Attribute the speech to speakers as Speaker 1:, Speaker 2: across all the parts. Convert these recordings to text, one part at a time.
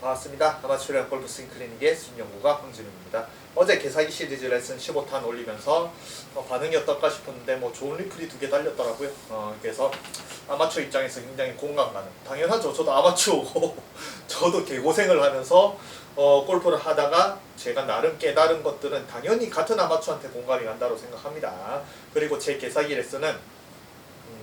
Speaker 1: 반갑습니다. 아마추어 골프 스윙 클리닉의 순영구가 황진우입니다. 어제 개사기 시리즈 레슨 15탄 올리면서 반응이 어떨까 싶었는데 좋은 리플이 2개 달렸더라고요. 그래서 아마추어 입장에서 굉장히 공감 가는, 당연하죠. 저도 아마추어고 저도 개고생을 하면서 골프를 하다가 제가 나름 깨달은 것들은 당연히 같은 아마추어한테 공감이 간다고 생각합니다. 그리고 제 개사기 레슨은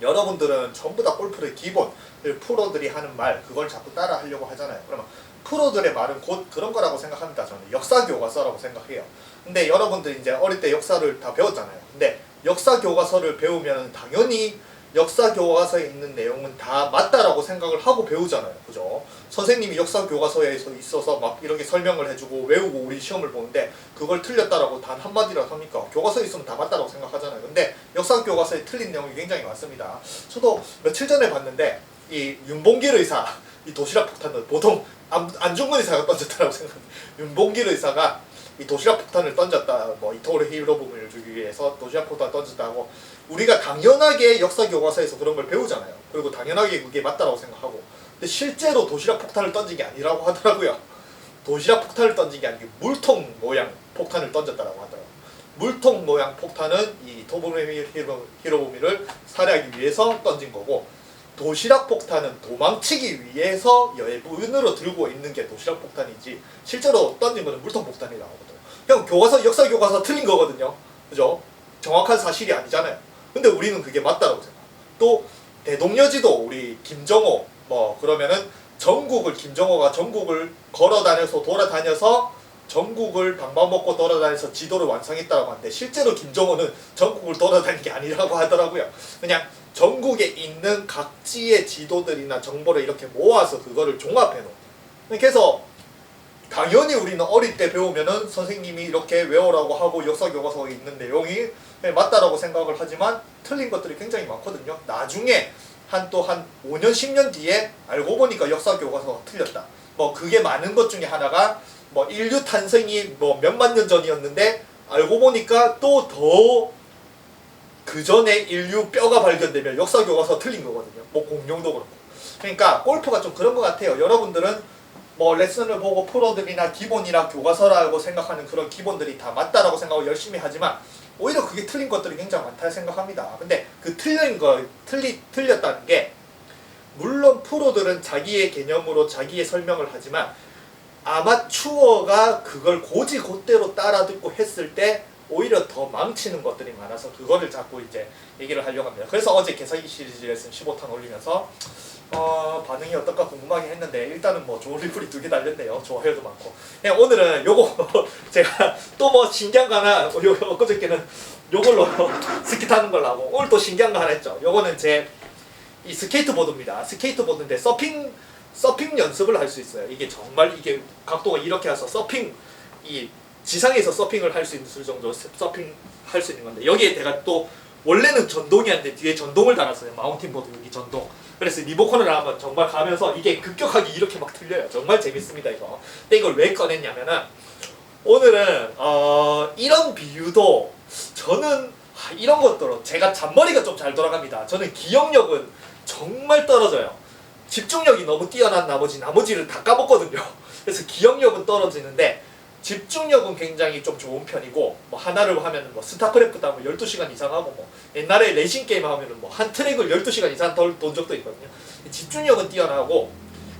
Speaker 1: 여러분들은 전부 다 골프의 기본, 프로들이 하는 말 그걸 자꾸 따라 하려고 하잖아요. 그러면 프로들의 말은 곧 그런 거라고 생각합니다. 저는 역사 교과서라고 생각해요. 근데 여러분들이 이제 어릴 때 역사를 다 배웠잖아요. 근데 역사 교과서를 배우면 당연히 역사 교과서에 있는 내용은 다 맞다라고 생각을 하고 배우잖아요. 그죠? 선생님이 역사 교과서에 있어서 막 이렇게 설명을 해주고 외우고 우리 시험을 보는데 그걸 틀렸다라고 단 한마디라도 합니까? 교과서에 있으면 다 맞다라고 생각하잖아요. 근데 역사 교과서에 틀린 내용이 굉장히 많습니다. 저도 며칠 전에 봤는데 이 윤봉길 의사, 이 도시락 폭탄을 보통 안중근 의사가 던졌다라고 생각합니다. 윤봉길 의사가 이 도시락 폭탄을 던졌다, 이토르 히로부미를 주기 위해서 도시락 폭탄을 던졌다고 우리가 당연하게 역사 교과서에서 그런 걸 배우잖아요. 그리고 당연하게 그게 맞다라고 생각하고, 근데 실제로 도시락 폭탄을 던진 게 아니라고 하더라고요. 도시락 폭탄을 던진 게 아니고 물통 모양 폭탄을 던졌다라고 하더라고요. 물통 모양 폭탄은 이 토부미 히로부미를 살해하기 위해서 던진 거고, 도시락 폭탄은 도망치기 위해서 여분으로 들고 있는 게 도시락 폭탄이지 실제로 던진 거는 물통 폭탄이라고 하거든요. 그냥 교과서, 역사 교과서 틀린 거거든요. 그죠? 정확한 사실이 아니잖아요. 근데 우리는 그게 맞다라고 생각해요. 또 대동여지도 우리 김정호 그러면은 김정호가 전국을 걸어다녀서 돌아다녀서 전국을 방방먹고 돌아다녀서 지도를 완성했다고 하는데 실제로 김정호는 전국을 돌아다닌 게 아니라고 하더라고요. 그냥 전국에 있는 각지의 지도들이나 정보를 이렇게 모아서 그거를 종합해 놓은. 그래서 당연히 우리는 어릴 때 배우면은 선생님이 이렇게 외우라고 하고 역사 교과서에 있는 내용이 맞다라고 생각을 하지만 틀린 것들이 굉장히 많거든요. 나중에 한 5년 10년 뒤에 알고 보니까 역사 교과서가 틀렸다. 그게 많은 것 중에 하나가 인류 탄생이 몇만 년 전이었는데 알고 보니까 또 더 그 전에 인류 뼈가 발견되면 역사 교과서 틀린 거거든요. 공룡도 그렇고. 그러니까 골프가 좀 그런 것 같아요. 여러분들은 레슨을 보고 프로들이나 기본이나 교과서라고 생각하는 그런 기본들이 다 맞다라고 생각하고 열심히 하지만 오히려 그게 틀린 것들이 굉장히 많다 생각합니다. 근데 그 틀렸다는 게 물론 프로들은 자기의 개념으로 자기의 설명을 하지만 아마추어가 그걸 곧이곧대로 따라 듣고 했을 때 오히려 더 망치는 것들이 많아서 그거를 자꾸 이제 얘기를 하려고 합니다. 그래서 어제 개사기 시리즈 레슨 15탄 올리면서 반응이 어떨까 궁금하긴 했는데 일단은 좋은 리플이 2개 달렸네요. 좋아요도 많고. 그냥 오늘은 요거 제가 또 신기한 거 하나, 엊그저께는 요걸로 스키 타는 걸로 하고 오늘 또 신기한 거 하나 했죠. 요거는 제 이 스케이트보드입니다. 스케이트보드인데 서핑 연습을 할 수 있어요. 이게 정말 이게 각도가 이렇게 해서 이 지상에서 서핑을 할 수 있는 정도 서핑 할 수 있는 건데 여기에 내가 또 원래는 전동이었는데 뒤에 전동을 달았어요. 마운틴보드 여기 전동. 그래서 리모컨을 하면 정말 가면서 이게 급격하게 이렇게 막 틀려요. 정말 재밌습니다 이거. 근데 이걸 왜 꺼냈냐면은 오늘은 이런 비유도 저는 이런 것들은 제가 잔머리가 좀 잘 돌아갑니다. 저는 기억력은 정말 떨어져요. 집중력이 너무 뛰어난 나머지를 다 까먹거든요. 그래서 기억력은 떨어지는데 집중력은 굉장히 좀 좋은 편이고 하나를 하면 스타크래프트 하면 12시간 이상 하고 옛날에 레이싱 게임 하면 한 트랙을 12시간 이상 돈 적도 있거든요. 집중력은 뛰어나고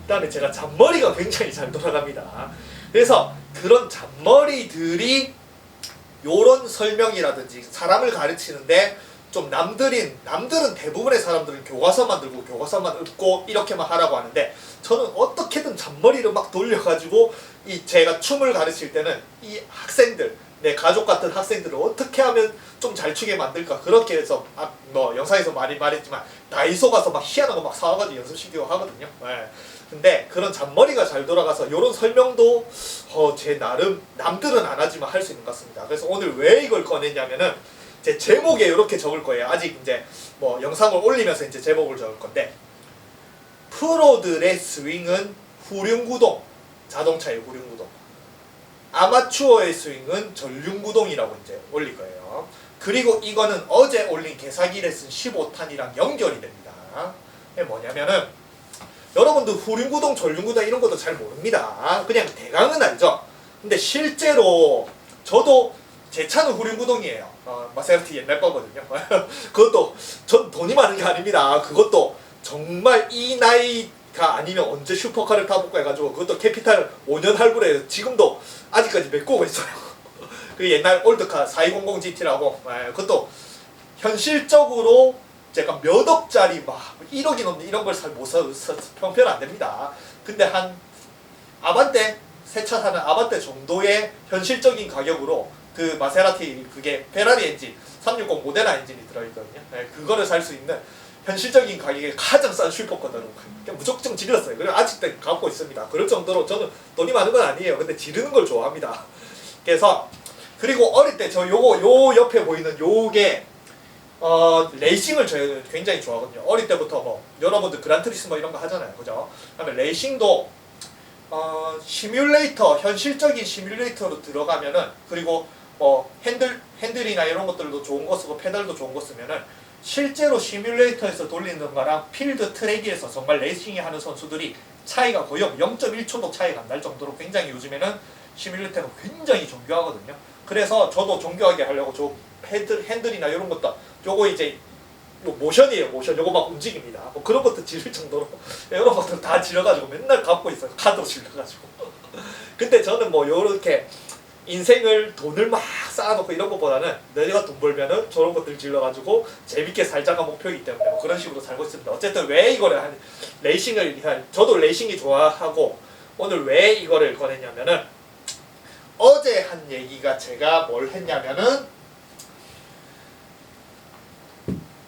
Speaker 1: 그다음에 제가 잔머리가 굉장히 잘 돌아갑니다. 그래서 그런 잔머리들이 요런 설명이라든지 사람을 가르치는데 좀 남들은 대부분의 사람들은 교과서만 들고 교과서만 읊고 이렇게만 하라고 하는데 저는 어떻게든 잔머리를 막 돌려가지고 제가 춤을 가르칠 때는 이 학생들, 내 가족 같은 학생들을 어떻게 하면 좀 잘 추게 만들까 그렇게 해서 영상에서 많이 말했지만 다이소 가서 막 희한한 거 막 사와가지고 연습시키고 하거든요. 근데 그런 잔머리가 잘 돌아가서 요런 설명도 제 나름 남들은 안 하지만 할 수 있는 것 같습니다. 그래서 오늘 왜 이걸 꺼냈냐면은 제 제목에 이렇게 적을 거예요. 아직 이제 영상을 올리면서 이제 제목을 적을 건데 프로들의 스윙은 후륜구동, 자동차의 후륜구동. 아마추어의 스윙은 전륜구동이라고 이제 올릴 거예요. 그리고 이거는 어제 올린 개사기 레슨 15탄이랑 연결이 됩니다. 이게 뭐냐면은 여러분들 후륜구동, 전륜구동 이런 것도 잘 모릅니다. 그냥 대강은 알죠. 근데 실제로 저도 제 차는 후륜구동이에요. 마세라티 옛날 거거든요. 그것도 전 돈이 많은 게 아닙니다. 그것도 정말 이 나이가 아니면 언제 슈퍼카를 타볼까 해가지고 그것도 캐피탈 5년 할부로 지금도 아직까지 메꾸고 있어요. 그 옛날 올드카 4200 GT라고 그것도 현실적으로 제가 몇 억짜리 막 1억이 넘는 이런 걸 잘 못 사서 평편 안 됩니다. 근데 한 아반떼 새 차 사는 아반떼 정도의 현실적인 가격으로 그 마세라티 그게 페라리 엔진 360 모데나 엔진이 들어있거든요. 그거를 살 수 있는 현실적인 가격에 가장 싼 슈퍼카더라고요. 그냥 무조건 지렸어요. 그리고 아직도 갖고 있습니다. 그럴 정도로 저는 돈이 많은 건 아니에요. 근데 지르는 걸 좋아합니다. 그래서 그리고 어릴 때 저 요 옆에 보이는 요게 레이싱을 저는 굉장히 좋아하거든요. 어릴 때부터 뭐 여러분들 그란트리스모 이런 거 하잖아요. 그죠? 그다음에 레이싱도 시뮬레이터, 현실적인 시뮬레이터로 들어가면은 그리고 핸들이나 이런 것들도 좋은 거 쓰고 페달도 좋은 거 쓰면은 실제로 시뮬레이터에서 돌리는 거랑 필드 트랙에서 정말 레이싱이 하는 선수들이 차이가 거의 0.1초도 차이가 안 날 정도로 굉장히 요즘에는 시뮬레이터가 굉장히 정교하거든요. 그래서 저도 정교하게 하려고 저 핸들이나 이런 것도 요거 이제 모션이에요. 모션 요거 막 움직입니다. 뭐 그런 것도 지를 정도로 이런 것들 다 지려가지고 맨날 갖고 있어요. 카드로 지려가지고. 근데 저는 뭐 요렇게 인생을 돈을 막 쌓아놓고 이런 것보다는 내가 돈 벌면은 저런 것들 질러가지고 재밌게 살자가 목표이기 때문에 뭐 그런 식으로 살고 있습니다. 어쨌든 왜 이거를 레이싱을 저도 레이싱이 좋아하고 오늘 왜 이거를 꺼냈냐면은 어제 한 얘기가 제가 뭘 했냐면은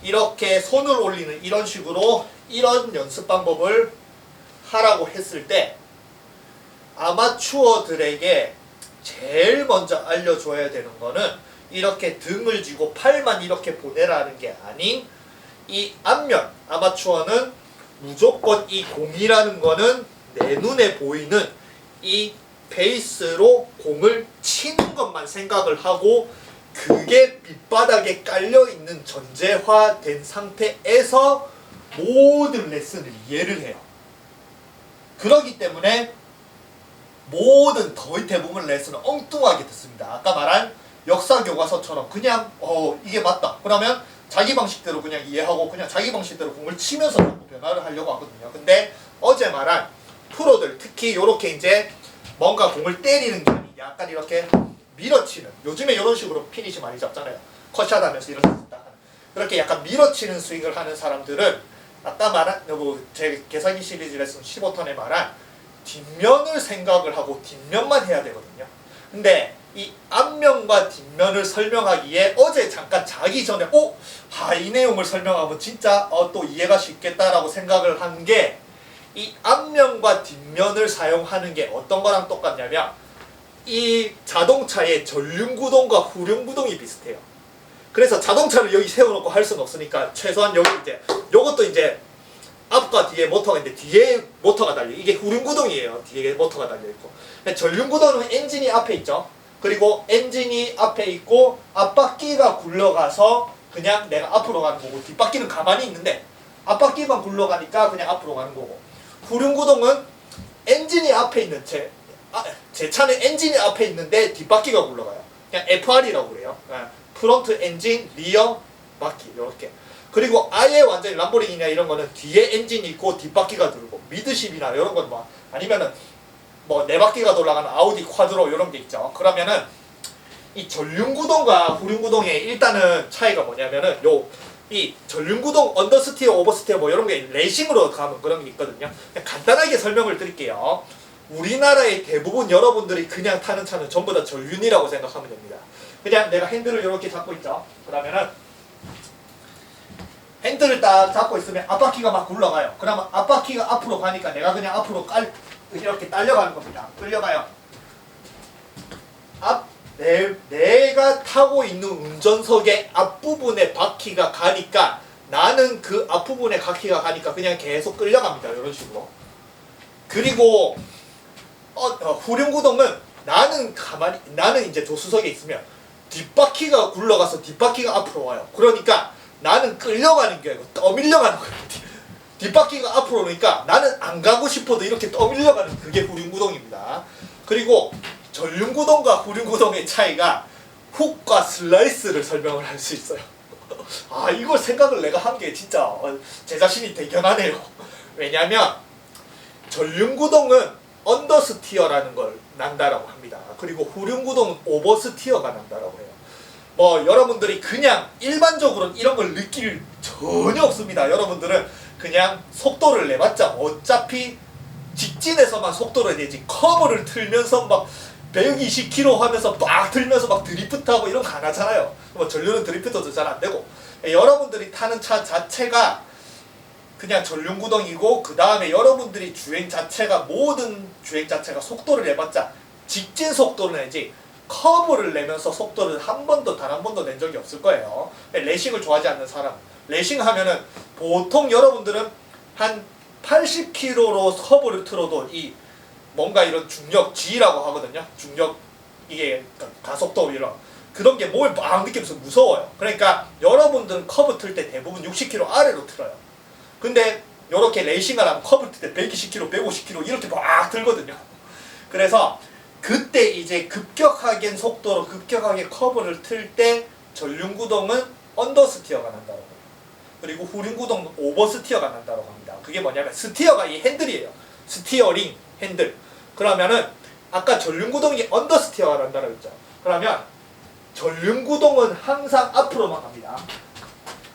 Speaker 1: 이렇게 손을 올리는 이런 식으로 이런 연습 방법을 하라고 했을 때 아마추어들에게 제일 먼저 알려줘야 되는 거는 이렇게 등을 쥐고 팔만 이렇게 보내라는 게 아닌 이 앞면 아마추어는 무조건 이 공이라는 거는 내 눈에 보이는 이 베이스로 공을 치는 것만 생각을 하고 그게 밑바닥에 깔려있는 전제화된 상태에서 모든 레슨을 이해를 해요. 그렇기 때문에 모든 거의 대부분 레슨은 엉뚱하게 듣습니다. 아까 말한 역사 교과서처럼 그냥 이게 맞다. 그러면 자기 방식대로 그냥 이해하고 그냥 자기 방식대로 공을 치면서 변화를 하려고 하거든요. 근데 어제 말한 프로들 특히 요렇게 이제 뭔가 공을 때리는 게 아닌 약간 이렇게 밀어치는 요즘에 이런 식으로 피니시 많이 잡잖아요. 컷샷 하면서 이렇게 그렇게 약간 밀어치는 스윙을 하는 사람들은 아까 말한 제 계산기 시리즈 레슨 15턴에 말한 뒷면을 생각을 하고 뒷면만 해야 되거든요. 근데 이 앞면과 뒷면을 설명하기에 어제 잠깐 자기 전에 이 내용을 설명하면 진짜 또 이해가 쉽겠다라고 생각을 한 게 이 앞면과 뒷면을 사용하는 게 어떤 거랑 똑같냐면 이 자동차의 전륜구동과 후륜구동이 비슷해요. 그래서 자동차를 여기 세워놓고 할 수는 없으니까 최소한 여기 이제 요것도 이제 앞과 뒤에 모터가 있는데 뒤에 모터가 달려 이게 후륜구동이에요. 뒤에 모터가 달려있고 전륜구동은 엔진이 앞에 있죠. 그리고 엔진이 앞에 있고 앞바퀴가 굴러가서 그냥 내가 앞으로 가는 거고 뒷바퀴는 가만히 있는데 앞바퀴만 굴러가니까 그냥 앞으로 가는 거고 후륜구동은 엔진이 앞에 있는 제 차는 엔진이 앞에 있는데 뒷바퀴가 굴러가요. 그냥 FR이라고 그래요. 프론트 엔진, 리어 바퀴 이렇게. 그리고 아예 완전히 람보르기니나 이런 거는 뒤에 엔진이 있고 뒷바퀴가 돌고 미드십이나 이런 건 뭐 아니면은 뭐 네 바퀴가 돌아가는 아우디 쿼드로 이런 게 있죠. 그러면은 이 전륜구동과 후륜구동의 일단은 차이가 뭐냐면은 이 전륜구동 언더스티어, 오버스티어 뭐 이런 게 레이싱으로 가면 그런 게 있거든요. 그냥 간단하게 설명을 드릴게요. 우리나라의 대부분 여러분들이 그냥 타는 차는 전부 다 전륜이라고 생각하면 됩니다. 그냥 내가 핸들을 이렇게 잡고 있죠. 그러면은 핸들을 딱 잡고 있으면 앞바퀴가 막 굴러가요. 그러면 앞바퀴가 앞으로 가니까 내가 그냥 앞으로 이렇게 딸려가는 겁니다. 끌려가요. 내가 타고 있는 운전석의 앞부분에 바퀴가 가니까 나는 그 앞부분에 바퀴가 가니까 그냥 계속 끌려갑니다. 이런 식으로. 그리고 후륜구동은 나는 이제 조수석에 있으면 뒷바퀴가 굴러가서 뒷바퀴가 앞으로 와요. 그러니까 나는 끌려가는 게 아니고 떠밀려가는 거예요. 뒷바퀴가 앞으로 오니까 나는 안 가고 싶어도 이렇게 떠밀려가는 그게 후륜구동입니다. 그리고 전륜구동과 후륜구동의 차이가 훅과 슬라이스를 설명을 할 수 있어요. 아, 이걸 생각을 내가 한 게 진짜 제 자신이 대견하네요. 왜냐면 전륜구동은 언더스티어라는 걸 난다라고 합니다. 그리고 후륜구동은 오버스티어가 난다라고 해요. 뭐 여러분들이 그냥 일반적으로는 이런 걸 느낄 전혀 없습니다. 여러분들은 그냥 속도를 내봤자 어차피 직진에서만 속도를 내지 커브를 틀면서 막 120km 하면서 막 들면서 막 드리프트하고 이런 거 안 하잖아요. 뭐 전륜은 드리프트도 잘 안 되고. 여러분들이 타는 차 자체가 그냥 전륜구동이고 그 다음에 여러분들이 주행 자체가 모든 주행 자체가 속도를 내봤자 직진 속도를 내지 커브를 내면서 속도를 한 번도 단 한 번도 낸 적이 없을 거예요. 레이싱을 좋아하지 않는 사람, 레이싱 하면은 보통 여러분들은 한 80km로 커브를 틀어도 이 뭔가 이런 중력 G라고 하거든요. 중력 이게 가속도 이런 그런 게 몸에 막 느끼면서 무서워요. 그러니까 여러분들은 커브 틀 때 대부분 60km 아래로 틀어요. 근데 요렇게 레이싱을 하면 커브 틀 때 120km, 150km 이렇게 막 들거든요. 그래서 그때 이제 급격하게 속도로 급격하게 커브를 틀 때 전륜구동은 언더스티어가 난다고 해요. 그리고 후륜구동은 오버스티어가 난다고 합니다. 그게 뭐냐면 스티어가 이 핸들이에요. 스티어링 핸들. 그러면은 아까 전륜구동이 언더스티어가 난다고 했죠. 그러면 전륜구동은 항상 앞으로만 갑니다.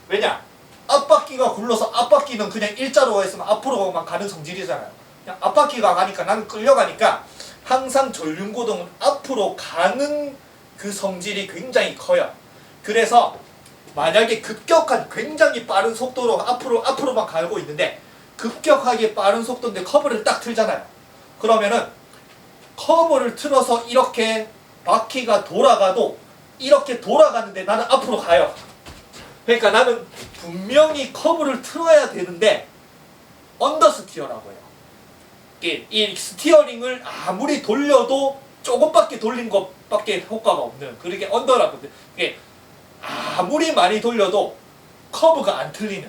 Speaker 1: 왜냐? 앞바퀴가 굴러서 앞바퀴는 그냥 일자로 있으면 앞으로만 가는 성질이잖아요. 그냥 앞바퀴가 가니까 나는 끌려가니까 항상 전륜구동은 앞으로 가는 그 성질이 굉장히 커요. 그래서 만약에 급격한 굉장히 빠른 속도로 앞으로만 가고 있는데 급격하게 빠른 속도인데 커브를 딱 틀잖아요. 그러면은 커브를 틀어서 이렇게 바퀴가 돌아가도 이렇게 돌아가는데 나는 앞으로 가요. 그러니까 나는 분명히 커브를 틀어야 되는데 언더스티어라고 해요. 이 스티어링을 아무리 돌려도 조금밖에 돌린 것밖에 효과가 없는 그렇게 언더라고 해요. 그게 아무리 많이 돌려도 커브가 안 틀리는.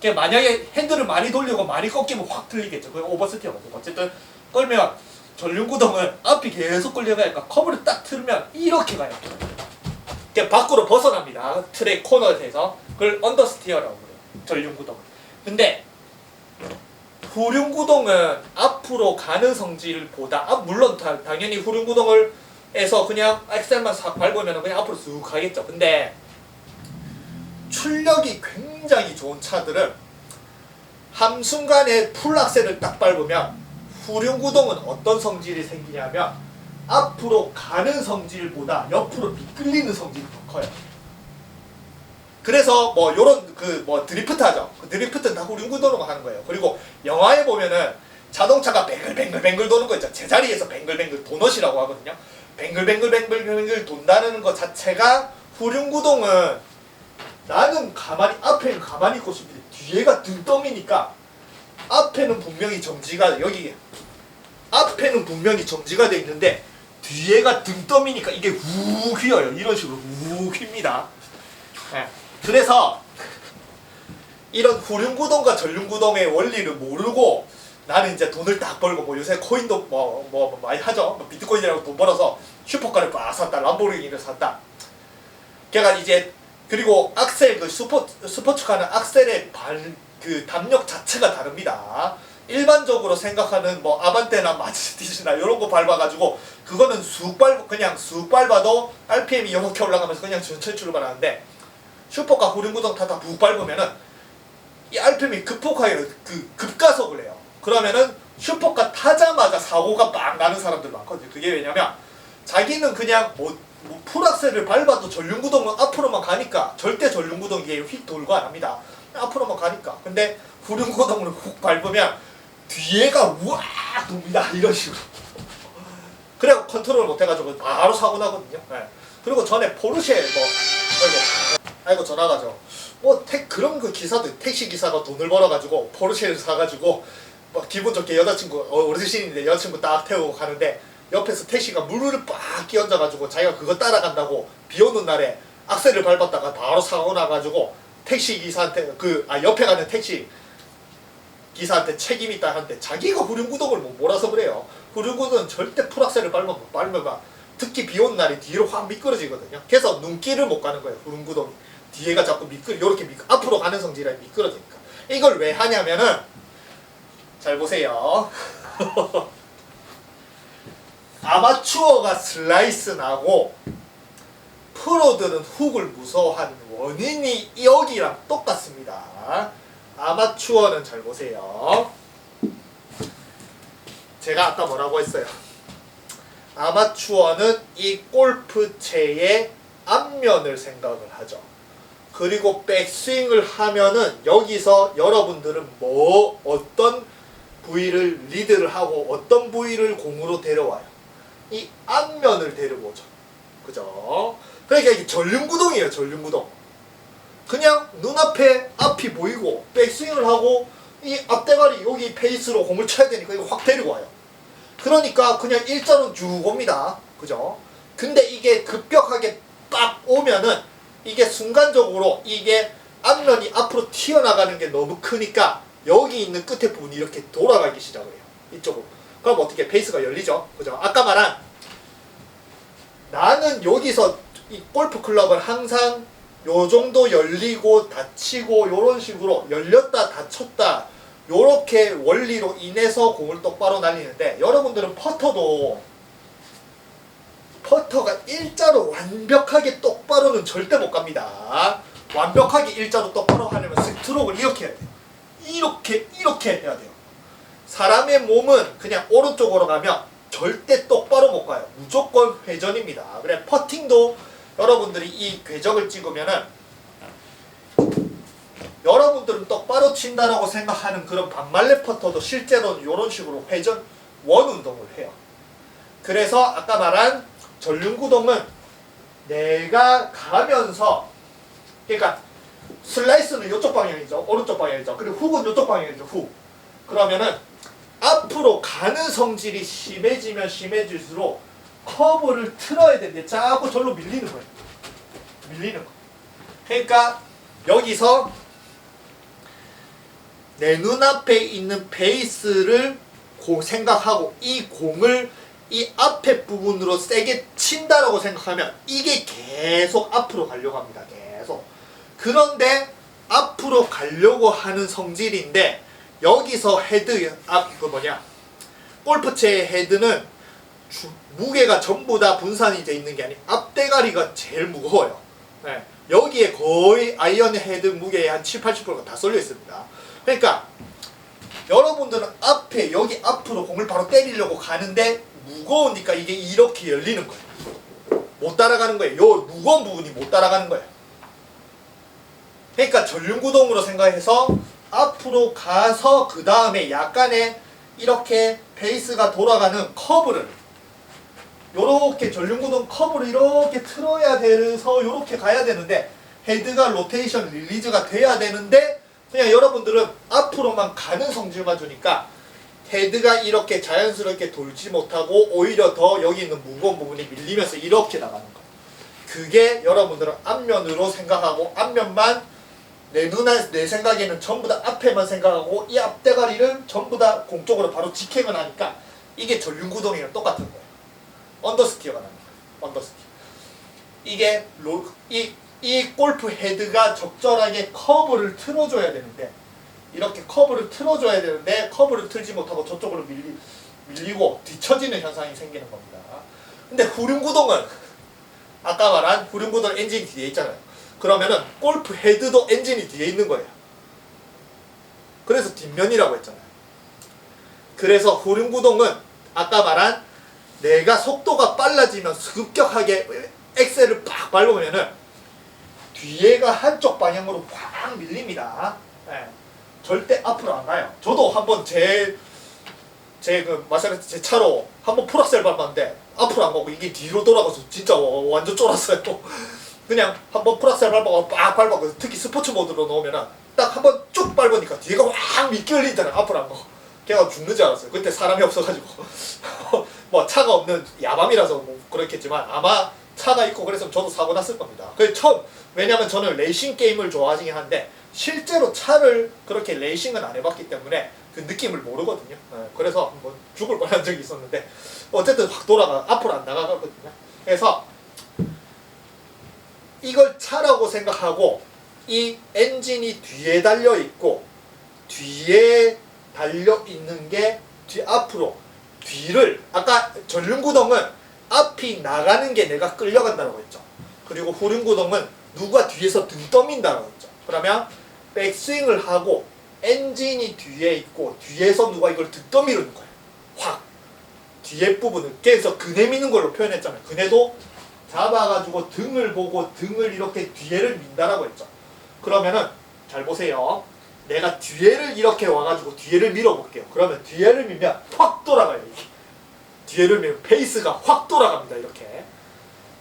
Speaker 1: 그러니까 만약에 핸들을 많이 돌리고 많이 꺾이면 확 틀리겠죠. 그게 오버스티어거든요. 어쨌든 끌면 전륜구동은 앞이 계속 끌려가니까 커브를 딱 틀면 이렇게 가요. 그러니까 밖으로 벗어납니다. 트랙 코너에서. 그걸 언더스티어라고 그래요. 전륜구동은. 근데 후륜구동은 앞으로 가는 성질보다 물론 당연히 후륜구동을 해서 그냥 엑셀만 싹 밟으면 그냥 앞으로 쑥 가겠죠. 근데 출력이 굉장히 좋은 차들은 한순간에 풀악셀을 딱 밟으면 후륜구동은 어떤 성질이 생기냐면 앞으로 가는 성질보다 옆으로 미끌리는 성질이 더 커요. 그래서 뭐 요런 드리프트 하죠. 그 드리프트는 다 후륜구동으로 하는 거예요. 그리고 영화에 보면은 자동차가 뱅글뱅글 도는 거 있죠. 제자리에서 뱅글뱅글 도넛이라고 하거든요. 뱅글뱅글 돈다는 것 자체가 후륜구동은 나는 앞에는 가만히 있고 싶은데 뒤에가 등떠미니까 앞에는 분명히 정지가 여기 앞에는 분명히 정지가 돼 있는데 뒤에가 등떠미니까 이게 후 휘어요. 이런 식으로 후 휩니다. 네. 그래서 이런 후륜구동과 전륜구동의 원리를 모르고 나는 이제 돈을 딱 벌고 뭐 요새 코인도 뭐 많이 하죠. 뭐 비트코인이라고 돈 벌어서 슈퍼카를 막 샀다. 람보르기니를 샀다. 걔가 이제 그리고 악셀 스포츠카는 악셀의 그 담력 자체가 다릅니다. 일반적으로 생각하는 뭐 아반떼나 마르세디스나 이런 거 밟아가지고 그거는 그냥 쑥 밟아도 RPM이 이렇게 올라가면서 그냥 천천히 출발하는데 슈퍼카 후륜구동 타다 푹 밟으면은 이 RPM이 급폭하게 급가속을 해요. 그러면은 슈퍼카 타자마자 사고가 막 나는 사람들 많거든요. 그게 왜냐면 자기는 그냥 풀악셀을 밟아도 전륜구동은 앞으로만 가니까 절대 전륜구동 이게 휙 돌고 안 합니다. 앞으로만 가니까. 근데 후륜구동을 훅 밟으면 뒤에가 우악 돕니다. 이런 식으로. 그래고 컨트롤을 못해가지고 바로 사고 나거든요. 네. 그리고 전에 포르쉐 아이고 전화가죠. 그런 그 기사들 택시 기사가 돈을 벌어가지고 포르쉐를 사가지고 막 기분 좋게 여자친구 어르신인데 여자친구 딱 태우고 가는데 옆에서 택시가 물을 빡 끼얹어가지고 자기가 그거 따라간다고 비 오는 날에 악셀을 밟았다가 바로 사고 나가지고 택시 기사한테 옆에 가는 택시 기사한테 책임 있다 하는데 자기가 후륜구동을 못 몰아서 그래요. 후륜구동은 절대 풀악셀을 밟으면 특히 비 오는 날이 뒤로 확 미끄러지거든요. 그래서 눈길을 못 가는 거예요. 후륜구동이. 뒤에가 자꾸 요렇게 앞으로 가는 성질이 미끄러지니까. 이걸 왜 하냐면은 잘 보세요. 아마추어가 슬라이스 나고 프로들은 훅을 무서워하는 원인이 여기랑 똑같습니다. 아마추어는 잘 보세요. 제가 아까 뭐라고 했어요? 아마추어는 이 골프채의 앞면을 생각을 하죠. 그리고 백스윙을 하면은 여기서 여러분들은 어떤 부위를 리드를 하고 어떤 부위를 공으로 데려와요. 이 앞면을 데려오죠. 그죠? 그러니까 이게 전륜구동이에요. 전륜구동. 그냥 눈앞에 앞이 보이고 백스윙을 하고 이 앞대가리 여기 페이스로 공을 쳐야 되니까 이거 확 데리고 와요. 그러니까 그냥 일자로 쭉 옵니다. 그죠? 근데 이게 급격하게 빡 오면은 이게 순간적으로 이게 앞면이 앞으로 튀어나가는 게 너무 크니까 여기 있는 끝에 부분이 이렇게 돌아가기 시작을 해요. 이쪽으로. 그럼 어떻게 페이스가 열리죠? 그죠? 아까 말한 나는 여기서 이 골프 클럽을 항상 요 정도 열리고 닫히고 요런 식으로 열렸다 닫혔다 요렇게 원리로 인해서 공을 똑바로 날리는데 여러분들은 퍼터가 일자로 완벽하게 똑바로는 절대 못 갑니다. 완벽하게 일자로 똑바로 하려면 스트로크를 이렇게 해야 돼요. 이렇게 해야 돼요. 사람의 몸은 그냥 오른쪽으로 가면 절대 똑바로 못 가요. 무조건 회전입니다. 그래 퍼팅도 여러분들이 이 궤적을 찍으면은 여러분들은 똑바로 친다라고 생각하는 그런 반말레 퍼터도 실제로는 이런 식으로 회전 원 운동을 해요. 그래서 아까 말한 전륜구동은 내가 가면서 그러니까 슬라이스는 이쪽 방향이죠. 오른쪽 방향이죠. 그리고 훅은 이쪽 방향이죠. 훅. 그러면은 앞으로 가는 성질이 심해지면 심해질수록 커브를 틀어야 되는데 자꾸 절로 밀리는 거예요. 밀리는 거. 그러니까 여기서 내 눈앞에 있는 베이스를 생각하고 이 공을 이 앞에 부분으로 세게 친다라고 생각하면 이게 계속 앞으로 가려고 합니다. 계속. 그런데 앞으로 가려고 하는 성질인데 여기서 헤드 골프채의 헤드는 무게가 전부 다 분산이 돼 있는 게 아니고 앞대가리가 제일 무거워요. 네. 여기에 거의 아이언 헤드 무게의 한 70~80%가 다 쏠려 있습니다. 그러니까 여러분들은 앞에 여기 앞으로 공을 바로 때리려고 가는데 무거우니까 이게 이렇게 열리는 거예요. 못 따라가는 거예요. 요 무거운 부분이 못 따라가는 거예요. 그러니까 전륜구동으로 생각해서 앞으로 가서 그 다음에 약간의 이렇게 베이스가 돌아가는 커브를 요렇게 전륜구동 커브를 이렇게 틀어야 돼서 요렇게 가야 되는데 헤드가 로테이션 릴리즈가 돼야 되는데 그냥 여러분들은 앞으로만 가는 성질만 주니까 헤드가 이렇게 자연스럽게 돌지 못하고 오히려 더 여기 있는 무거운 부분이 밀리면서 이렇게 나가는 거예요. 그게 여러분들은 앞면으로 생각하고 앞면만 내 생각에는 전부 다 앞에만 생각하고 이 앞대가리를 전부 다 공 쪽으로 바로 직행을 하니까 이게 전륜구동이랑 똑같은 거예요. 언더스티어가 나는 거예요. 언더스티어. 이게 이 골프 헤드가 적절하게 커브를 틀어줘야 되는데 이렇게 커브를 틀어줘야 되는데 커브를 틀지 못하고 저쪽으로 밀리고 뒤처지는 현상이 생기는 겁니다. 근데 후륜구동은 아까 말한 후륜구동 엔진이 뒤에 있잖아요. 그러면은 골프 헤드도 엔진이 뒤에 있는 거예요. 그래서 뒷면이라고 했잖아요. 그래서 후륜구동은 아까 말한 내가 속도가 빨라지면서 급격하게 엑셀을 팍 밟으면은 뒤에가 한쪽 방향으로 확 밀립니다. 네. 절대 앞으로 안 가요. 저도 한번 제 차로 한번 풀악셀 밟았는데 앞으로 안 가고 이게 뒤로 돌아가서 진짜 완전 쫄았어요. 그냥 한번 풀악셀 밟아서 빡 밟았고 특히 스포츠 모드로 넣으면은 딱 한번 쭉 밟으니까 뒤가 확 미끌리잖아요. 앞으로 안 가고. 걔가 죽는 줄 알았어요. 그때 사람이 없어가지고 뭐 차가 없는 야밤이라서 뭐 그렇겠지만 아마 차가 있고 그래서 저도 사고 났을 겁니다. 왜냐면 저는 레이싱 게임을 좋아하긴 한데 실제로 차를 그렇게 레이싱은 안 해봤기 때문에 그 느낌을 모르거든요. 그래서 한번 죽을 뻔한 적이 있었는데 어쨌든 확 돌아가 앞으로 안 나가거든요. 그래서 이걸 차라고 생각하고 이 엔진이 뒤에 달려 있고 뒤에 달려 있는 게 앞으로 뒤를 아까 전륜구동은 앞이 나가는 게 내가 끌려간다고 했죠. 그리고 후륜구동은 누가 뒤에서 등 떠민다고 했죠. 그러면 백스윙을 하고 엔진이 뒤에 있고 뒤에서 누가 이걸 등 떠미르는 거예요. 확 뒤에 부분을 그래서 그네 미는 걸로 표현했잖아요. 그네도 잡아가지고 등을 보고 등을 이렇게 뒤에를 민다라고 했죠. 그러면은 잘 보세요. 내가 뒤에를 이렇게 와가지고 뒤에를 밀어볼게요. 그러면 뒤에를 밀면 확 돌아가요. 이게. 뒤에를 밀면 페이스가 확 돌아갑니다. 이렇게.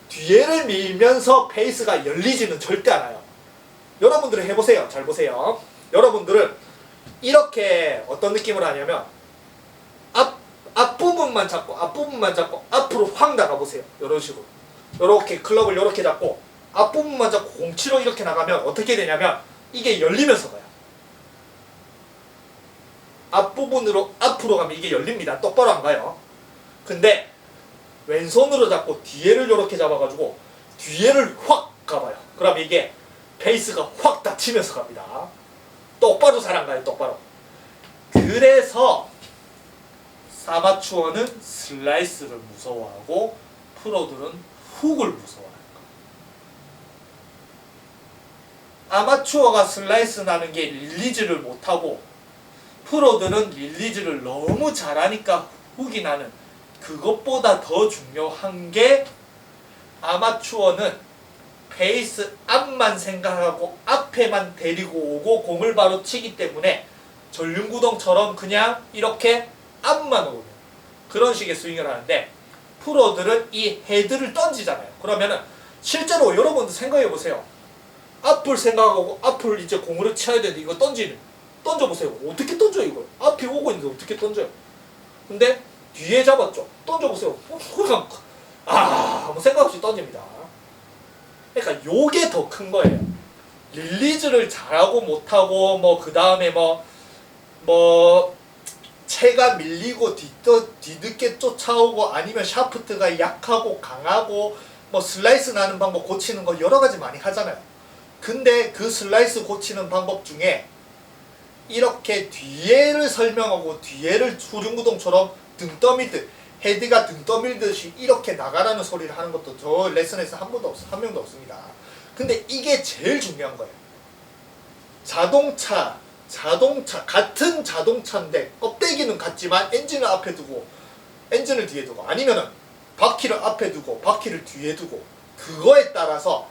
Speaker 1: 뒤에를 밀면서 페이스가 열리지는 절대 않아요. 여러분들은 해보세요. 잘 보세요. 여러분들은 이렇게 어떤 느낌으로 하냐면 앞부분만 잡고 앞으로 확 나가보세요. 이런 식으로. 이렇게 클럽을 이렇게 잡고 앞부분만 잡고 공치로 이렇게 나가면 어떻게 되냐면 이게 열리면서 가요. 앞부분으로 앞으로 가면 이게 열립니다. 똑바로 안 가요. 근데 왼손으로 잡고 뒤에를 이렇게 잡아가지고 뒤에를 확 가봐요. 그럼 이게 페이스가 확 닫히면서 갑니다. 똑바로 잘 안 가요. 똑바로. 그래서 아마추어는 슬라이스를 무서워하고 프로들은 훅을 무서워해요. 아마추어가 슬라이스 나는 게 릴리즈를 못하고 프로들은 릴리즈를 너무 잘하니까 훅이 나는 그것보다 더 중요한 게 아마추어는 페이스 앞만 생각하고 앞에만 데리고 오고 공을 바로 치기 때문에 전륜구동처럼 그냥 이렇게 앞만 오는 그런 식의 스윙을 하는데 프로들은 이 헤드를 던지잖아요. 그러면은 실제로 여러분들 생각해 보세요. 앞을 생각하고 앞을 이제 공으로 쳐야 되는데 이거 던져보세요. 어떻게 던져요 이걸? 앞이 오고 있는데 어떻게 던져요? 근데 뒤에 잡았죠. 던져보세요. 그냥 아무 생각 없이 던집니다. 그러니까 요게 더 큰 거예요. 릴리즈를 잘하고 못하고 뭐 그 다음에 뭐 채가 밀리고 뒤늦게 쫓아오고 아니면 샤프트가 약하고 강하고 뭐 슬라이스 나는 방법 고치는 거 여러 가지 많이 하잖아요. 근데 그 슬라이스 고치는 방법 중에 이렇게 뒤에를 설명하고 뒤에를 후륜구동처럼 등 떠밀듯 헤드가 등 떠밀듯이 이렇게 나가라는 소리를 하는 것도 저 레슨에서 한 명도 없습니다. 근데 이게 제일 중요한 거예요. 자동차 같은 자동차인데 껍데기는 같지만 엔진을 앞에 두고 엔진을 뒤에 두고 아니면은 바퀴를 앞에 두고 바퀴를 뒤에 두고 그거에 따라서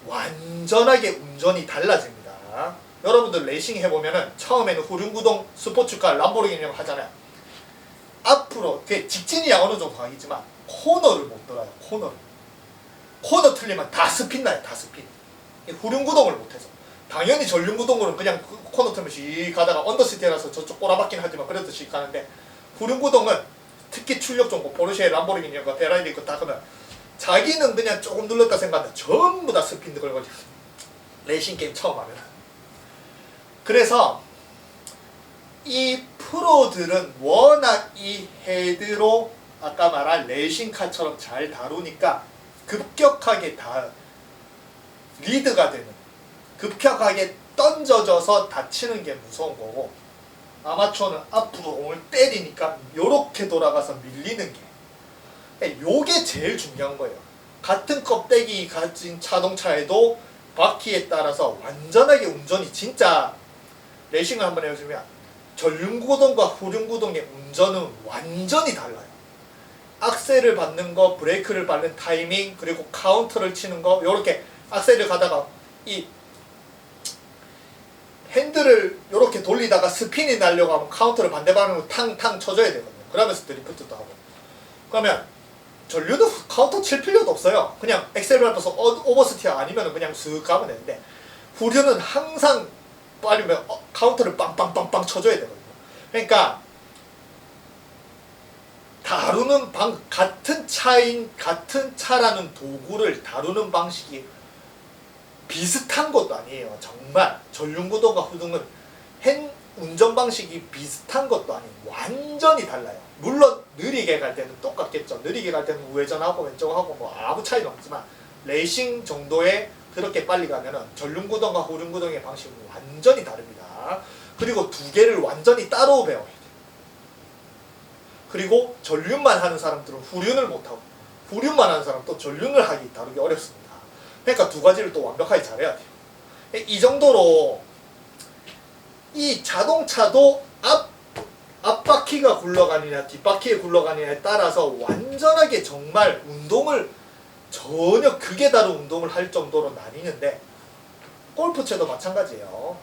Speaker 1: 완전하게 운전이 달라집니다. 여러분들 레이싱 해보면은 처음에는 후륜구동 스포츠카 람보르기니 하잖아요. 앞으로 직진이야 어느 정도 가겠지만 코너를 못 돌아요. 코너 틀리면 다 스핀 나요. 다 스핀. 후륜구동을 못해서 당연히 전륜구동으로는 그냥 코너 틀면 씩 가다가 언더시티라서 저쪽 꼬라박긴 하지만 그래도 씩 가는데 후륜구동은 특히 출력 좋은 거 포르쉐 람보르기니 거 페라리 거 다 그러면 자기는 그냥 조금 눌렀다 생각하는데 전부 다 스핀 걸거려. 레이싱 게임 처음 하면. 그래서 이 프로들은 워낙 이 헤드로 아까 말한 레이싱카처럼 잘 다루니까 급격하게 다 리드가 되는 급격하게 던져져서 다치는 게 무서운 거고 아마추어는 앞으로 공을 때리니까 요렇게 돌아가서 밀리는 게 요게 제일 중요한 거예요. 같은 껍데기 가진 자동차에도 바퀴에 따라서 완전하게 운전이 진짜 레이싱을 한번 해보시면 전륜구동과 후륜구동의 운전은 완전히 달라요. 악셀을 밟는 거, 브레이크를 밟는 타이밍, 그리고 카운터를 치는 거 요렇게 악셀을 가다가 이 핸들을 요렇게 돌리다가 스핀이 나려고 하면 카운터를 반대 방향으로 탕탕 쳐줘야 되거든요. 그러면서 드리프트도 하고. 그러면 전륜은 카운터 칠 필요도 없어요. 그냥 엑셀을 밟아서 오버스티어 아니면 그냥 슥 가면 되는데 후륜은 항상 빠르면 카운터를 빵빵빵빵 쳐줘야 되거든요. 그러니까 다루는 같은 차라는 도구를 다루는 방식이 비슷한 것도 아니에요. 정말 전륜구동과 후륜은 운전 방식이 비슷한 것도 아니고 완전히 달라요. 물론 느리게 갈 때는 똑같겠죠. 느리게 갈 때는 우회전하고 왼쪽하고 뭐 아무 차이는 없지만 레이싱 정도에 그렇게 빨리 가면은 전륜구동과 후륜구동의 방식은 완전히 다릅니다. 그리고 두 개를 완전히 따로 배워야 돼요. 그리고 전륜만 하는 사람들은 후륜을 못하고 후륜만 하는 사람은 또 전륜을 하기 다루기 어렵습니다. 그러니까 두 가지를 또 완벽하게 잘해야 돼요. 이 정도로 이 자동차도 앞바퀴가 굴러가느냐 뒷바퀴에 굴러가느냐에 따라서 완전하게 정말 운동을 전혀 극에 다른 운동을 할 정도로 나뉘는데 골프채도 마찬가지예요.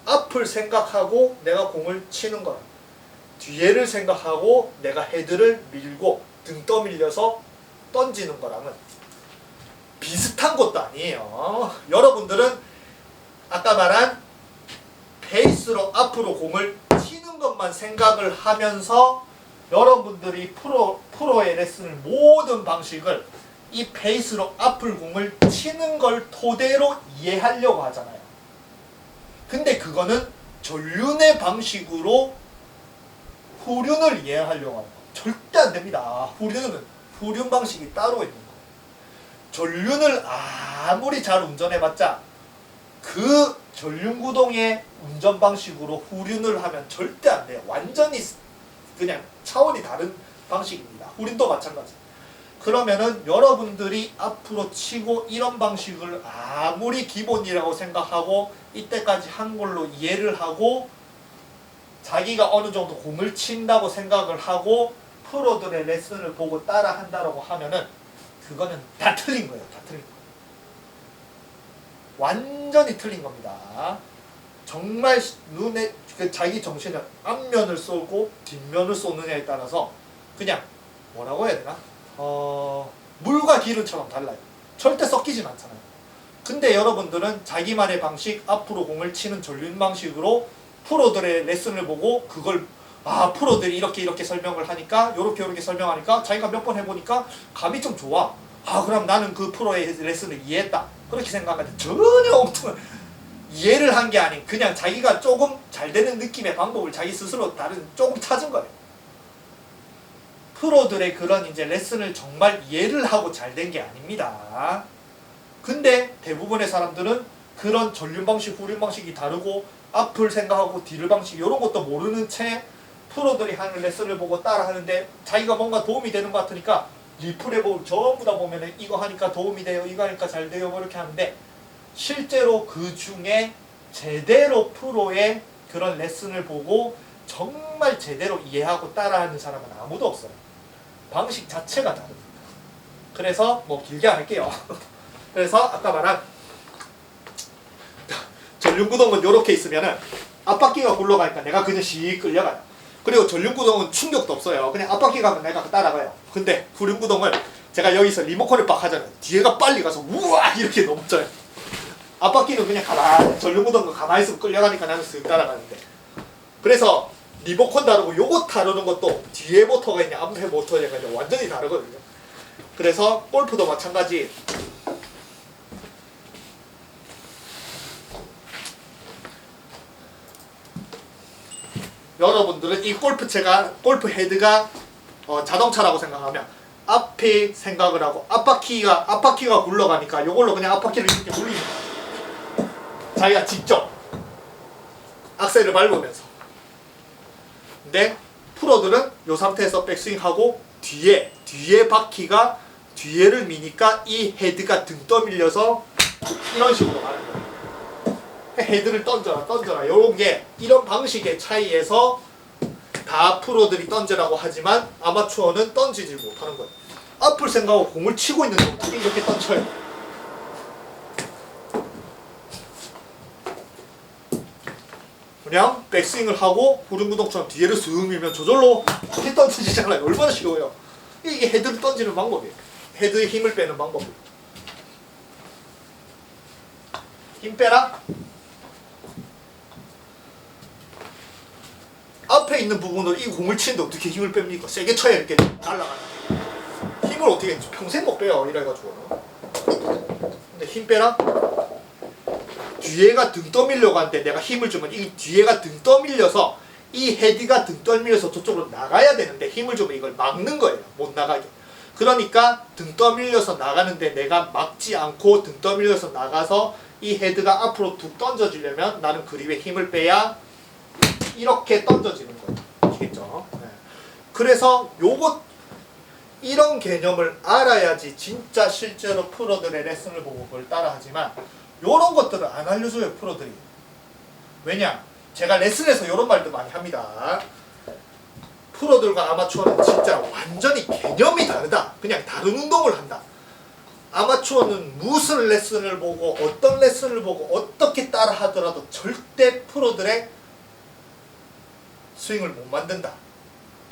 Speaker 1: 앞을 생각하고 내가 공을 치는 거랑 뒤에를 생각하고 내가 헤드를 밀고 등 떠밀려서 던지는 거랑은 비슷한 것도 아니에요. 여러분들은 아까 말한 페이스로 앞으로 공을 치는 것만 생각을 하면서 여러분들이 프로의 레슨을 모든 방식을 이 페이스로 앞을 공을 치는 걸 토대로 이해하려고 하잖아요. 근데 그거는 전륜의 방식으로 후륜을 이해하려고 하는 거 절대 안 됩니다. 후륜 방식이 따로 있는 거. 전륜을 아무리 잘 운전해봤자 그 전륜구동의 운전 방식으로 후륜을 하면 절대 안 돼요. 완전히 그냥 차원이 다른 방식입니다. 후륜도 마찬가지. 그러면은 여러분들이 앞으로 치고 이런 방식을 아무리 기본이라고 생각하고 이때까지 한 걸로 이해를 하고 자기가 어느 정도 공을 친다고 생각을 하고 프로들의 레슨을 보고 따라 한다고 하면은 그거는 다 틀린 거예요. 다 틀린 거예요. 완전히 틀린 겁니다. 정말 눈에 자기 정신을 앞면을 쏘고 뒷면을 쏘느냐에 따라서 그냥 뭐라고 해야 되나? 물과 기름처럼 달라요. 절대 섞이진 않잖아요. 근데 여러분들은 자기만의 방식, 앞으로 공을 치는 전륜 방식으로 프로들의 레슨을 보고 그걸 프로들이 이렇게 설명을 하니까 요렇게 설명하니까 자기가 몇 번 해보니까 감이 좀 좋아. 그럼 나는 그 프로의 레슨을 이해했다. 그렇게 생각하는데 전혀 엉뚱한 이해를 한 게 아닌 그냥 자기가 조금 잘 되는 느낌의 방법을 자기 스스로 조금 찾은 거예요. 프로들의 그런 이제 레슨을 정말 이해를 하고 잘 된 게 아닙니다. 근데 대부분의 사람들은 그런 전륜 방식, 후륜 방식이 다르고 앞을 생각하고 뒤를 방식 이런 것도 모르는 채 프로들이 하는 레슨을 보고 따라 하는데 자기가 뭔가 도움이 되는 것 같으니까 리플에 보면 전부 다 보면은 이거 하니까 도움이 돼요, 이거 하니까 잘 돼요, 뭐 이렇게 하는데 실제로 그 중에 제대로 프로의 그런 레슨을 보고 정말 제대로 이해하고 따라하는 사람은 아무도 없어요. 방식 자체가 다릅니다. 그래서 뭐 길게 안 할게요. 그래서 아까 말한 전륜구동은 이렇게 있으면은 앞바퀴가 굴러가니까 내가 그냥 씩 끌려가요. 그리고 전륜구동은 충격도 없어요. 그냥 앞바퀴 가면 내가 따라가요. 근데 후륜구동을 제가 여기서 리모컨을 빡 하잖아요. 뒤에가 빨리 가서 우와 이렇게 넘쳐요. 앞바퀴는 그냥 가만히 전륜구동은 가만히 있으면 끌려가니까 나는 쓱 따라가는데 그래서 리모컨 다르고 요거 다루는 것도 뒤에 모터가 있냐 앞에 모터가 있냐 완전히 다르거든요. 그래서 골프도 마찬가지. 여러분들은 이 골프 헤드가 자동차라고 생각하면 앞에 생각을 하고 앞바퀴가 굴러가니까 요걸로 그냥 앞바퀴를 이렇게 돌리는 거예요. 자기가 직접 악셀을 밟으면서. 근데 프로들은 요 상태에서 백스윙하고 뒤에 바퀴가 뒤에를 미니까 이 헤드가 등 떠밀려서 이런 식으로 가는 거예요. 헤드를 던져라 요런 게 이런 방식의 차이에서 다 프로들이 던지라고 하지만 아마추어는 던지지 못하는 거예요. 앞을 생각하고 공을 치고 있는데 어떻게 이렇게 던져요? 그냥 백스윙을 하고 후륜구동처럼 뒤에를 슥 밀면 저절로 이렇게 던지잖아요. 얼마나 쉬워요. 이게 헤드를 던지는 방법이에요. 헤드에 힘을 빼는 방법이에요. 힘 빼라. 앞에 있는 부분으로 이 공을 치는데 어떻게 힘을 뺍니까? 세게 쳐야 이렇게 날아가는 힘을 어떻게 했지? 평생 못 빼요 이래가지고. 근데 힘 빼라? 뒤에가 등 떠밀려고 하는데 내가 힘을 주면 이 뒤에가 등 떠밀려서 이 헤드가 등 떠밀려서 저쪽으로 나가야 되는데 힘을 주면 이걸 막는 거예요. 못 나가게. 그러니까 등 떠밀려서 나가는데 내가 막지 않고 등 떠밀려서 나가서 이 헤드가 앞으로 툭 던져지려면 나는 그립에 힘을 빼야 이렇게 던져지는 거예요. 아시겠죠? 네. 그래서 이런 개념을 알아야지 진짜 실제로 프로들의 레슨을 보고 그걸 따라하지만 요런 것들을 안 알려줘요, 프로들이. 왜냐? 제가 레슨에서 요런 말도 많이 합니다. 프로들과 아마추어는 진짜 완전히 개념이 다르다. 그냥 다른 운동을 한다. 아마추어는 무슨 레슨을 보고 어떤 레슨을 보고 어떻게 따라 하더라도 절대 프로들의 스윙을 못 만든다.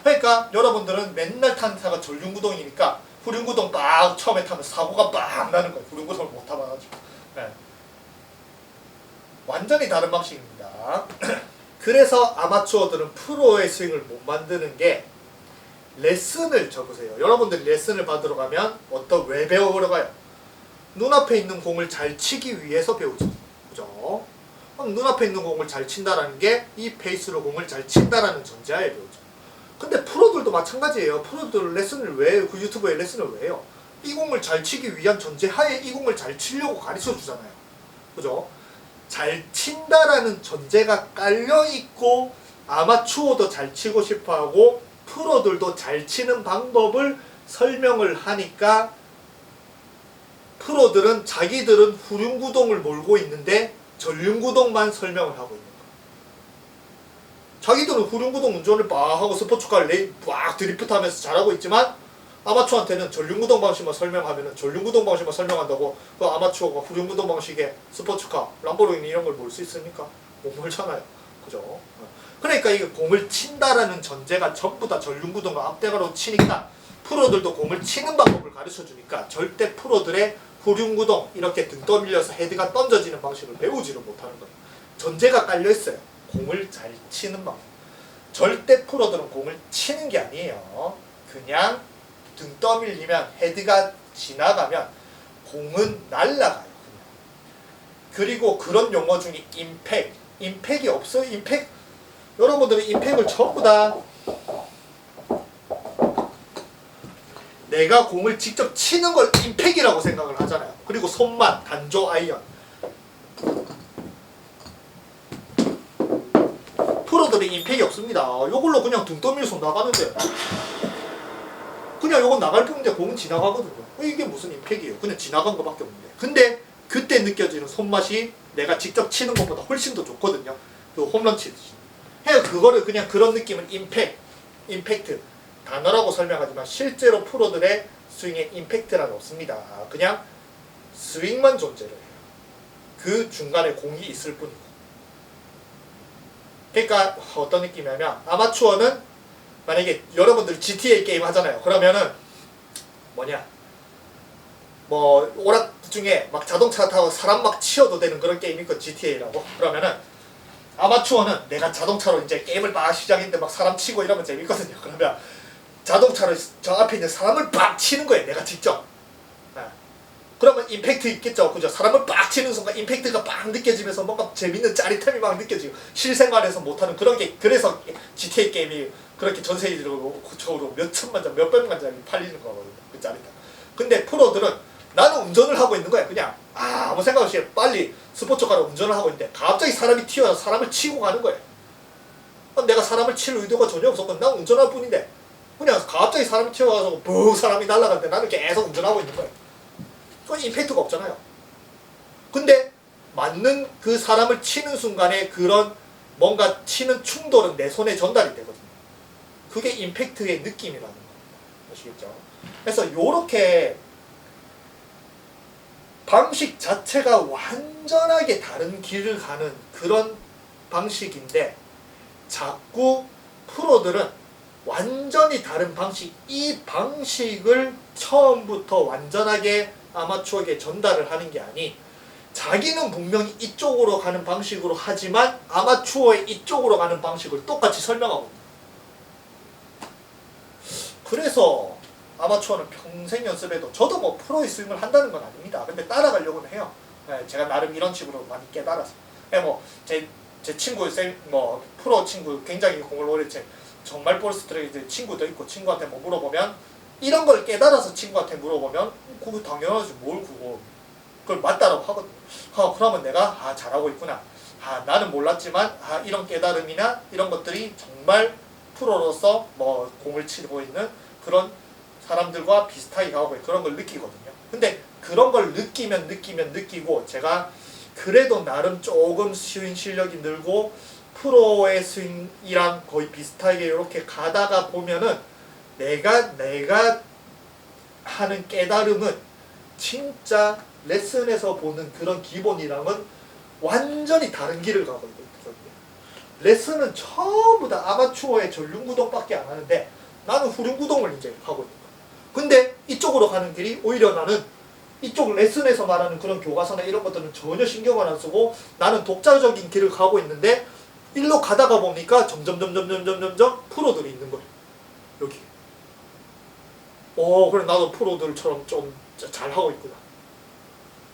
Speaker 1: 그러니까 여러분들은 맨날 타는 차가 전륜구동이니까 후륜구동 막 처음에 타면 사고가 막 나는 거예요. 후륜구동을 못 타봐가지고. 네. 완전히 다른 방식입니다. 그래서 아마추어들은 프로의 스윙을 못 만드는 게 레슨을 적으세요. 여러분들이 레슨을 받으러 가면 왜 배우러 가요? 눈앞에 있는 공을 잘 치기 위해서 배우죠. 그죠? 그럼 눈앞에 있는 공을 잘 친다라는 게 이 페이스로 공을 잘 친다라는 전제하에 배우죠. 근데 프로들도 마찬가지예요. 프로들 레슨을 그 유튜브에 레슨을 왜 해요? 이 공을 잘 치기 위한 전제하에 이 공을 잘 치려고 가르쳐 주잖아요. 그죠? 잘 친다라는 전제가 깔려있고 아마추어도 잘 치고 싶어하고 프로들도 잘 치는 방법을 설명을 하니까 프로들은 자기들은 후륜구동을 몰고 있는데 전륜구동만 설명을 하고 있는 거예요. 자기들은 후륜구동 운전을 막 하고 스포츠카를 막 드리프트 하면서 잘하고 있지만 아마추어한테는 전륜구동 방식만 설명하면은 전륜구동 방식만 설명한다고 그 아마추어가 후륜구동 방식의 스포츠카, 람보르기니 이런 걸 몰 수 있습니까? 못 몰잖아요. 그죠? 그러니까 이게 공을 친다라는 전제가 전부 다 전륜구동과 앞대가로 치니까 프로들도 공을 치는 방법을 가르쳐 주니까 절대 프로들의 후륜구동 이렇게 등 떠밀려서 헤드가 던져지는 방식을 배우지를 못하는 거예요. 전제가 깔려 있어요. 공을 잘 치는 방법. 절대 프로들은 공을 치는 게 아니에요. 그냥 등 떠밀리면 헤드가 지나가면 공은 날아가요. 그리고 그런 용어 중에 임팩이 없어요. 여러분들은 임팩을 전부 다 내가 공을 직접 치는 걸 임팩이라고 생각을 하잖아요. 그리고 손만, 단조 아이언. 프로들은 임팩이 없습니다. 요걸로 그냥 등 떠밀려서 나가는데 그냥 요건 나갈 뿐인데 공은 지나가거든요. 이게 무슨 임팩이에요. 그냥 지나간 것밖에 없는데. 근데 그때 느껴지는 손맛이 내가 직접 치는 것보다 훨씬 더 좋거든요. 그 홈런 치듯이. 그거를 그냥 그런 느낌은 임팩트. 단어라고 설명하지만 실제로 프로들의 스윙에 임팩트란 없습니다. 그냥 스윙만 존재를 해요. 그 중간에 공이 있을 뿐이고. 그러니까 어떤 느낌이냐면 아마추어는 만약에 여러분들 GTA 게임 하잖아요. 그러면은 오락 중에 막 자동차 타고 사람 막 치어도 되는 그런 게임이 있고 GTA라고. 그러면은 아마추어는 내가 자동차로 이제 게임을 막 시작했는데 막 사람 치고 이러면 재밌거든요. 그러면 자동차로 저 앞에 있는 사람을 빡 치는 거예요. 내가 직접. 그러면 임팩트 있겠죠. 그죠? 사람을 빡 치는 순간 임팩트가 빡 느껴지면서 뭔가 재밌는 짜릿함이 막 느껴지고 실생활에서 못하는 그런 게 그래서 GTA 게임이 그렇게 전 세계적으로 몇 천만 장, 몇 백만 장이 팔리는 거거든요. 그 짜릿함. 근데 프로들은 나는 운전을 하고 있는 거야. 그냥 아무 생각 없이 빨리 스포츠카로 운전을 하고 있는데 갑자기 사람이 튀어서 사람을 치고 가는 거예요. 내가 사람을 칠 의도가 전혀 없었거든. 난 운전할 뿐인데 그냥 갑자기 사람이 튀어가서 부 사람이 날아가는데 나는 계속 운전하고 있는 거예요. 그건 임팩트가 없잖아요. 근데 맞는 그 사람을 치는 순간에 그런 뭔가 치는 충돌은 내 손에 전달이 되거든요. 그게 임팩트의 느낌이라는 겁니다. 아시겠죠? 그래서 요렇게 방식 자체가 완전하게 다른 길을 가는 그런 방식인데 자꾸 프로들은 완전히 다른 방식, 이 방식을 처음부터 완전하게 아마추어에게 전달을 하는 게 아닌 자기는 분명히 이쪽으로 가는 방식으로 하지만 아마추어의 이쪽으로 가는 방식을 똑같이 설명하거든요. 그래서 아마추어는 평생 연습해도 저도 뭐 프로의 스윙을 한다는 건 아닙니다. 근데 따라가려고는 해요. 제가 나름 이런 식으로 많이 깨달아서. 제 친구 프로 친구 굉장히 공을 오래 제 정말 볼 스트레이트 친구도 있고 친구한테 뭐 물어보면 이런 걸 깨달아서 친구한테 물어보면 그거 당연하지 뭘 그걸 맞다라고 하거든. 그러면 내가 잘하고 있구나. 나는 몰랐지만 이런 깨달음이나 이런 것들이 정말 프로로서 뭐 공을 치고 있는 그런 사람들과 비슷하게 가고 그런 걸 느끼거든요. 근데 그런 걸 느끼고 제가 그래도 나름 조금 스윙 실력이 늘고 프로의 스윙이랑 거의 비슷하게 이렇게 가다가 보면은 내가 하는 깨달음은 진짜 레슨에서 보는 그런 기본이랑은 완전히 다른 길을 가고 있거든요. 레슨은 전부 다 아마추어의 전륜구동밖에 안 하는데 나는 후륜구동을 이제 하고 있는 거야. 근데 이쪽으로 가는 길이 오히려 나는 이쪽 레슨에서 말하는 그런 교과서나 이런 것들은 전혀 신경을 안 쓰고 나는 독자적인 길을 가고 있는데 일로 가다가 보니까 점점 프로들이 있는 거예요. 여기. 그래 나도 프로들처럼 좀 잘하고 있구나.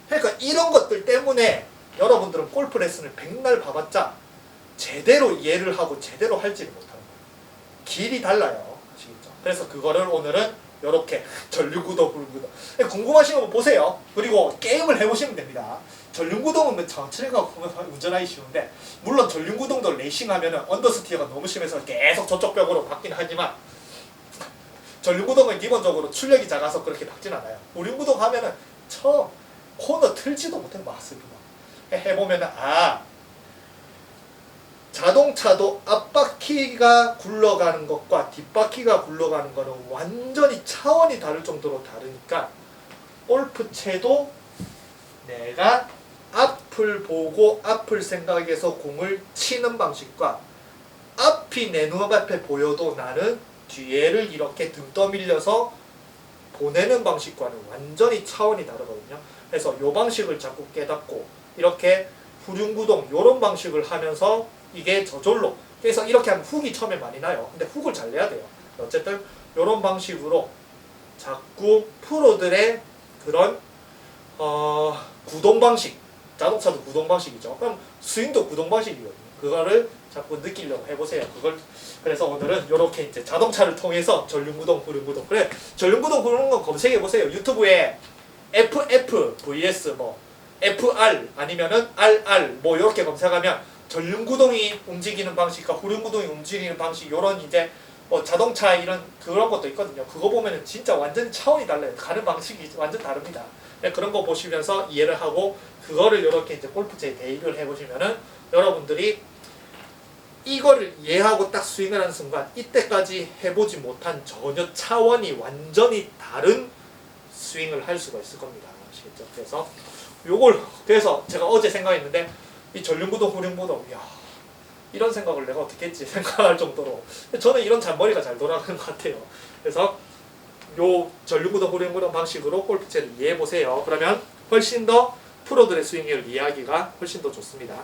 Speaker 1: 그러니까 이런 것들 때문에 여러분들은 골프 레슨을 백날 봐봤자 제대로 이해를 하고 제대로 할지를 못하는 거예요. 길이 달라요. 아시겠죠? 그래서 그거를 오늘은 이렇게 전륜구동, 후륜구동 궁금하신 거 보세요. 그리고 게임을 해보시면 됩니다. 전륜구동은 천천히 가고 운전하기 쉬운데 물론 전륜구동도 레이싱하면 언더스티어가 너무 심해서 계속 저쪽 벽으로 박긴 하지만 전륜구동은 기본적으로 출력이 작아서 그렇게 박진 않아요. 후륜구동 하면은 코너 틀지도 못해 맞습니다. 해보면은 자동차도 앞바퀴가 굴러가는 것과 뒷바퀴가 굴러가는 거는 완전히 차원이 다를 정도로 다르니까 골프채도 내가 앞을 보고 앞을 생각해서 공을 치는 방식과 앞이 내 눈앞에 보여도 나는 뒤에를 이렇게 등 떠밀려서 보내는 방식과는 완전히 차원이 다르거든요. 그래서 이 방식을 자꾸 깨닫고 이렇게 후륜구동 이런 방식을 하면서 이게 저절로 그래서 이렇게 하면 훅이 처음에 많이 나요. 근데 훅을 잘 내야 돼요. 어쨌든 이런 방식으로 자꾸 프로들의 그런 구동 방식 자동차도 구동 방식이죠. 그럼 스윙도 구동 방식이거든요. 그거를 자꾸 느끼려고 해보세요. 그래서 오늘은 이렇게 이제 자동차를 통해서 전륜구동, 후륜구동. 그래 전륜구동, 후륜구동 검색해 보세요. 유튜브에 FF vs FR 아니면은 RR 이렇게 검색하면 전륜구동이 움직이는 방식과 후륜구동이 움직이는 방식 이런 이제 자동차 이런 그런 것도 있거든요. 그거 보면은 진짜 완전 차원이 달라요. 가는 방식이 완전 다릅니다. 그런 거 보시면서 이해를 하고 그거를 이렇게 이제 골프채에 대입을 해보시면은 여러분들이 이거를 이해하고 딱 스윙을 하는 순간 이때까지 해보지 못한 전혀 차원이 완전히 다른 스윙을 할 수가 있을 겁니다. 아시겠죠? 그래서 제가 어제 생각했는데 이 전륜구동, 후륜구동 이런 생각을 내가 어떻게 했지 생각할 정도로 저는 이런 잔머리가 잘 돌아가는 것 같아요. 그래서 요 전륜구동, 후륜구동 방식으로 골프채를 이해해보세요. 그러면 훨씬 더 프로들의 스윙을 이해하기가 훨씬 더 좋습니다.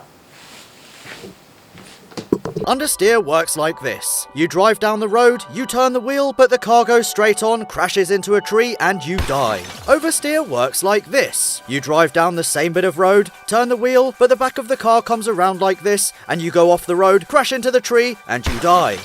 Speaker 2: Understeer works like this. You drive down the road, you turn the wheel, but the car goes straight on, crashes into a tree, and you die. Oversteer works like this. You drive down the same bit of road, turn the wheel, but the back of the car comes around like this, and you go off the road, crash into the tree, and you die.